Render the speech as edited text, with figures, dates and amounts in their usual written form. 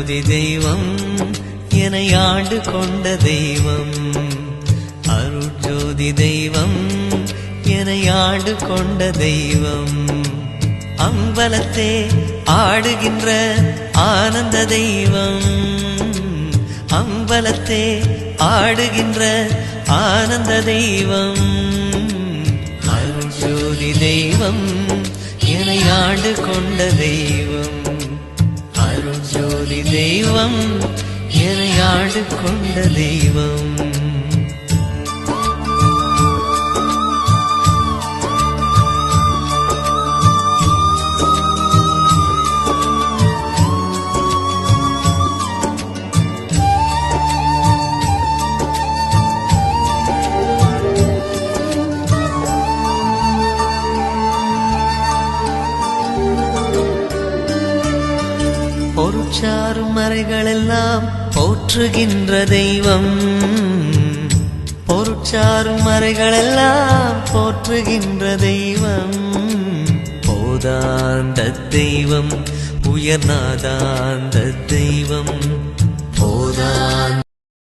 அருட்ஜோதி தெய்வம் என்னை ஆண்டு கொண்ட தெய்வம். அருட்ஜோதி தெய்வம் என்னை ஆண்டு கொண்ட தெய்வம். அம்பலத்தே ஆடுகின்ற ஆனந்த தெய்வம். அம்பலத்தே ஆடுகின்ற ஆனந்த தெய்வம். அருட்ஜோதி தெய்வம் என்னை ஆண்டு கொண்ட தெய்வம். அருட்ஜோதி தெய்வம் என்னை ஆண்டு கொண்ட தெய்வம். பொருட்சாரும் மறைகளெல்லாம் போற்றுகின்ற தெய்வம். பொருட்சாரும் மறைகளெல்லாம் போற்றுகின்ற தெய்வம். போதாந்த தெய்வம் உயர்நாதாந்த தெய்வம். போதாந்த